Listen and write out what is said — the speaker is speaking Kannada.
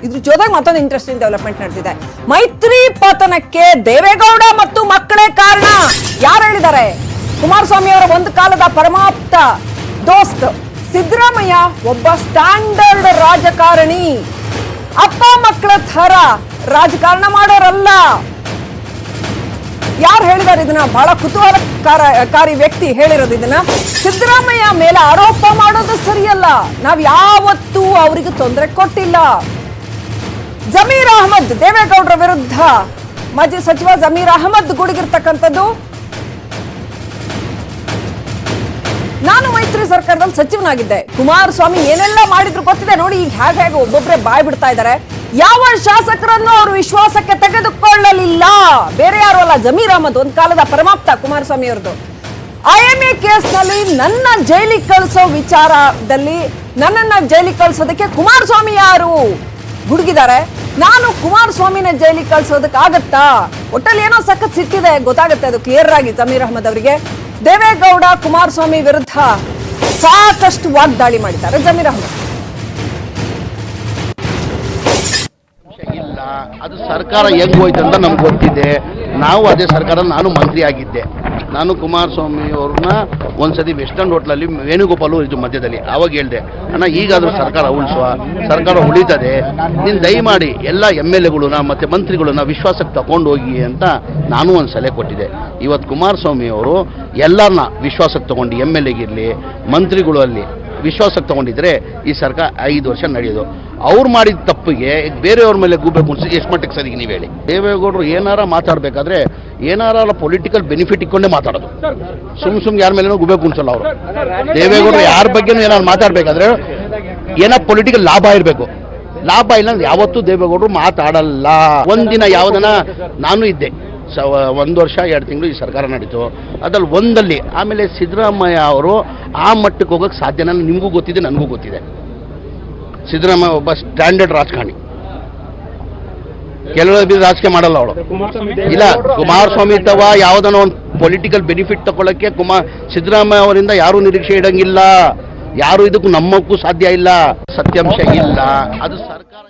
ಇದ್ರ ಜೊತೆಗೆ ಮತ್ತೊಂದು ಇಂಟ್ರೆಸ್ಟಿಂಗ್ ಡೆವಲಪ್ಮೆಂಟ್ ನಡೆದಿದೆ. ಮೈತ್ರಿ ಪತನಕ್ಕೆ ದೇವೇಗೌಡ ಮತ್ತು ಮಕ್ಕಳೇ ಕಾರಣ. ಯಾರು ಹೇಳಿದ್ದಾರೆ? ಕುಮಾರಸ್ವಾಮಿ ಅವರ ಒಂದು ಕಾಲದ ಪರಮಾಪ್ತ ದೋಸ್ತ್ ಸಿದ್ದರಾಮಯ್ಯ ಒಬ್ಬ ಸ್ಟ್ಯಾಂಡರ್ಡ್ ರಾಜಕಾರಣಿ. ಅಪ್ಪ ಮಕ್ಕಳ ಥರ ರಾಜಕಾರಣ ಮಾಡೋರಲ್ಲ. ಯಾರು ಹೇಳಿದಾರೆ ಇದನ್ನ? ಬಹಳ ಕುತೂಹಲಕಾರಿ ವ್ಯಕ್ತಿ ಹೇಳಿರೋದು ಇದನ್ನ. ಸಿದ್ದರಾಮಯ್ಯ ಮೇಲೆ ಆರೋಪ ಮಾಡೋದು ಸರಿಯಲ್ಲ, ನಾವ್ ಯಾವತ್ತೂ ಅವರಿಗೆ ತೊಂದರೆ ಕೊಟ್ಟಿಲ್ಲ. ಜಮೀರ್ ಅಹಮದ್ ದೇವೇಗೌಡರ ವಿರುದ್ಧ ಮಾಜಿ ಸಚಿವ ಜಮೀರ್ ಅಹಮದ್ ಗುಡುಗಿರ್ತಕ್ಕಂಥದ್ದು, ನಾನು ಮೈತ್ರಿ ಸರ್ಕಾರದಲ್ಲಿ ಸಚಿವನಾಗಿದ್ದೆ, ಕುಮಾರಸ್ವಾಮಿ ಏನೆಲ್ಲ ಮಾಡಿದ್ರು ಗೊತ್ತಿದೆ ನೋಡಿ. ಈಗ ಹೇಗೆ ಒಬ್ಬೊಬ್ಬರೇ ಬಾಯ್ ಬಿಡ್ತಾ ಇದ್ದಾರೆ. ಯಾವ ಶಾಸಕರನ್ನು ಅವರು ವಿಶ್ವಾಸಕ್ಕೆ ತೆಗೆದುಕೊಳ್ಳಲಿಲ್ಲ, ಬೇರೆ ಯಾರು ಅಲ್ಲ, ಜಮೀರ್ ಅಹಮದ್, ಒಂದು ಕಾಲದ ಪರಮಾಪ್ತ ಕುಮಾರಸ್ವಾಮಿ ಅವರದು. IMA ಕೇಸ್ನಲ್ಲಿ ನನ್ನ ಜೈಲಿಗೆ ಕಳಿಸೋ ವಿಚಾರದಲ್ಲಿ ನನ್ನನ್ನ ಜೈಲಿಗೆ ಕಳಿಸೋದಕ್ಕೆ ಕುಮಾರಸ್ವಾಮಿ ಯಾರು ಗುಡುಗಿದ್ದಾರೆ. ನಾನು ಕುಮಾರಸ್ವಾಮಿನ ಜೈಲಿಗೆ ಕಳಿಸೋದಕ್ಕೆ ಆಗತ್ತಾ? ಒಟ್ಟಲ್ಲಿ ಏನೋ ಸಖತ್ ಸಿಟ್ಟಿದೆ, ಗೊತ್ತಾಗುತ್ತೆ ಅದು ಕ್ಲಿಯರ್ ಆಗಿ ಜಮೀರ್ ಅಹಮದ್ ಅವರಿಗೆ. ದೇವೇಗೌಡ ಕುಮಾರಸ್ವಾಮಿ ವಿರುದ್ಧ ಸಾಕಷ್ಟು ವಾಗ್ದಾಳಿ ಮಾಡಿದ್ದಾರೆ ಜಮೀರ್ ಅಹಮದ್. ಇಲ್ಲ, ಅದು ಸರ್ಕಾರ ಹೆಂಗ್ ಹೋಯ್ತು ಅಂತ ನಮ್ಗೆ ಗೊತ್ತಿದೆ. ನಾವು ಅದೇ ಸರ್ಕಾರ, ನಾನು ಮಂತ್ರಿ ಆಗಿದ್ದೆ. ನಾನು ಕುಮಾರಸ್ವಾಮಿ ಅವ್ರನ್ನ ಒಂದ್ಸತಿ ವೆಸ್ಟರ್ನ್ ಹೋಟ್ಲಲ್ಲಿ ವೇಣುಗೋಪಾಲು ಇದು ಮಧ್ಯದಲ್ಲಿ ಆವಾಗ ಹೇಳಿದೆ, ಅಣ್ಣ ಈಗಾದರೂ ಸರ್ಕಾರ ಉಳಿಸುವ, ಸರ್ಕಾರ ಉಳಿತದೆ, ನೀನು ದಯಮಾಡಿ ಎಲ್ಲ MLAಗಳನ್ನ ಮತ್ತು ಮಂತ್ರಿಗಳನ್ನ ವಿಶ್ವಾಸಕ್ಕೆ ತಗೊಂಡು ಹೋಗಿ ಅಂತ ನಾನು ಒಂದು ಸಲಹೆ ಕೊಟ್ಟಿದ್ದೆ. ಇವತ್ತು ಕುಮಾರಸ್ವಾಮಿ ಅವರು ಎಲ್ಲರನ್ನ ವಿಶ್ವಾಸಕ್ಕೆ ತಗೊಂಡು MLAಗಿರಲಿ ಮಂತ್ರಿಗಳು ಅಲ್ಲಿ ವಿಶ್ವಾಸಕ್ಕೆ ತಗೊಂಡಿದ್ರೆ ಈ ಸರ್ಕಾರ 5 ವರ್ಷ ನಡೆಯೋದು. ಅವ್ರು ಮಾಡಿದ ತಪ್ಪಿಗೆ ಬೇರೆಯವ್ರ ಮೇಲೆ ಗೂಬೆ ಕುಣಿಸಿ ಎಷ್ಟು ಮಟ್ಟಿಗೆ ಸರಿಗೆ ನೀವು ಹೇಳಿ? ದೇವೇಗೌಡರು ಏನಾರ ಮಾತಾಡಬೇಕಾದ್ರೆ ಏನಾರ ಪೊಲಿಟಿಕಲ್ ಬೆನಿಫಿಟ್ ಇಟ್ಕೊಂಡೇ ಮಾತಾಡೋದು. ಸುಮ್ ಯಾರ ಮೇಲೇನೋ ಗೂಬೆ ಕುಣಿಸಲ್ಲ ಅವರು. ದೇವೇಗೌಡರು ಯಾರ ಬಗ್ಗೆನೂ ಏನಾರು ಮಾತಾಡಬೇಕಾದ್ರೆ ಏನೋ ಪೊಲಿಟಿಕಲ್ ಲಾಭ ಇರಬೇಕು. ಲಾಭ ಇಲ್ಲ ಅಂದ್ರೆ ಯಾವತ್ತೂ ದೇವೇಗೌಡರು ಮಾತಾಡಲ್ಲ. ಒಂದಿನ ಯಾವುದನ್ನ ನಾನು ಇದ್ದೆ, 1 ವರ್ಷ 2 ತಿಂಗಳು ಈ ಸರ್ಕಾರ ನಡೀತು, ಅದ್ರಲ್ಲಿ ಒಂದಲ್ಲಿ. ಆಮೇಲೆ ಸಿದ್ದರಾಮಯ್ಯ ಅವರು ಆ ಮಟ್ಟಕ್ಕೆ ಹೋಗೋಕ್ಕೆ ಸಾಧ್ಯನ ನಿಮಗೂ ಗೊತ್ತಿದೆ, ನನಗೂ ಗೊತ್ತಿದೆ. ಸಿದ್ದರಾಮಯ್ಯ ಒಬ್ಬ ಸ್ಟ್ಯಾಂಡರ್ಡ್ ರಾಜಕಾರಣಿ, ಕೆಲವರು ರಾಜಕೀಯ ಮಾಡಲ್ಲ ಅವಳು. ಇಲ್ಲ, ಕುಮಾರಸ್ವಾಮಿ ತವ ಯಾವುದನ್ನ ಒಂದು ಪೊಲಿಟಿಕಲ್ ಬೆನಿಫಿಟ್ ತಗೊಳ್ಳೋಕ್ಕೆ ಸಿದ್ದರಾಮಯ್ಯ ಅವರಿಂದ ಯಾರೂ ನಿರೀಕ್ಷೆ ಇಡಂಗಿಲ್ಲ. ಯಾರು ಇದಕ್ಕೂ ನಮ್ಮಕ್ಕೂ ಸಾಧ್ಯ ಇಲ್ಲ. ಸತ್ಯಾಂಶ ಇಲ್ಲ. ಅದು ಸರ್ಕಾರ